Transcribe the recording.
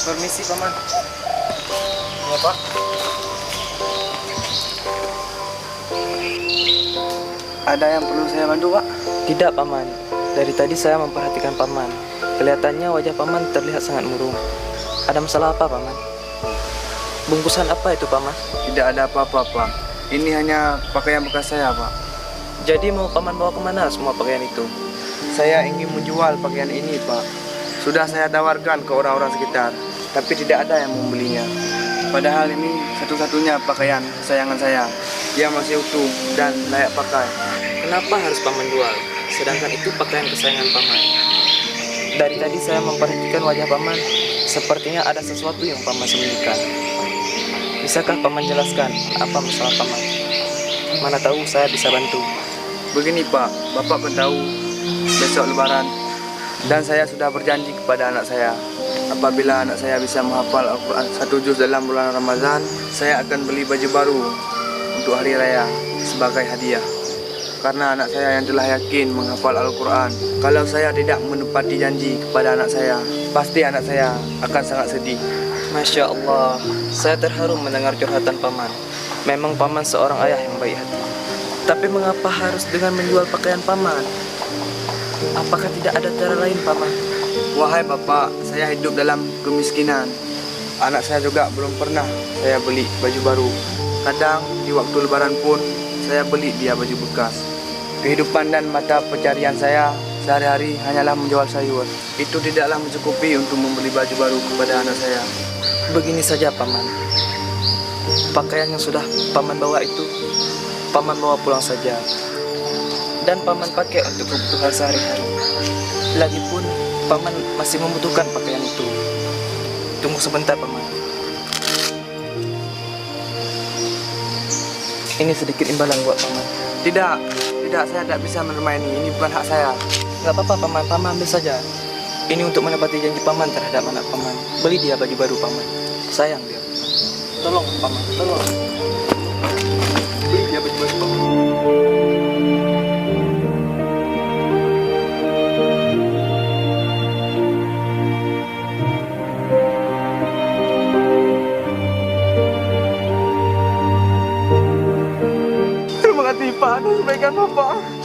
Permisi paman. Ya pak. Ada yang perlu saya bantu pak? Tidak paman, dari tadi saya memperhatikan paman. Kelihatannya wajah paman terlihat sangat murung. Ada masalah apa paman? Bungkusan apa itu paman? Tidak ada apa-apa pak. Ini hanya pakaian bekas saya pak. Jadi mau paman bawa kemana semua pakaian itu? Saya ingin menjual pakaian ini pak. Sudah saya tawarkan ke orang-orang sekitar, tapi tidak ada yang membelinya. Padahal ini satu-satunya pakaian kesayangan saya. Dia masih utuh dan layak pakai. Kenapa harus paman jual? Sedangkan itu pakaian kesayangan paman. Dari tadi saya memperhatikan wajah paman. Sepertinya ada sesuatu yang paman sembunyikan. Bisakah paman jelaskan apa masalah paman? Mana tahu saya bisa bantu. Begini pak, bapak kan tahu besok lebaran. Dan saya sudah berjanji kepada anak saya, apabila anak saya bisa menghafal Al-Quran 1 juz dalam bulan Ramadan, saya akan beli baju baru untuk hari raya sebagai hadiah. Karena anak saya yang telah yakin menghafal Al-Quran, kalau saya tidak menepati janji kepada anak saya, pasti anak saya akan sangat sedih. Masya Allah, saya terharu mendengar curhatan paman. Memang paman seorang ayah yang baik hati. Tapi mengapa harus dengan menjual pakaian paman? Apakah tidak ada cara lain paman? Wahai bapak, saya hidup dalam kemiskinan. Anak saya juga belum pernah saya beli baju baru. Kadang di waktu lebaran pun saya beli dia baju bekas. Kehidupan dan mata pencarian saya sehari-hari hanyalah menjual sayur. Itu tidaklah mencukupi untuk membeli baju baru kepada anak saya. Begini saja paman, pakaian yang sudah paman bawa itu paman bawa pulang saja, dan paman pakai untuk kebutuhan sehari-hari. Lagipun paman masih membutuhkan pakaian itu. Tunggu sebentar paman. Ini sedikit imbalan buat paman. Tidak, saya tidak bisa menerima ini. Ini bukan hak saya. Gak apa-apa paman, paman ambil saja. Ini untuk menepati janji paman terhadap anak paman. Beli dia baju baru paman. Sayang dia. Tolong paman, tolong. Beli dia baju baru paman. Terima kasih Pak atas kebaikan Bapak.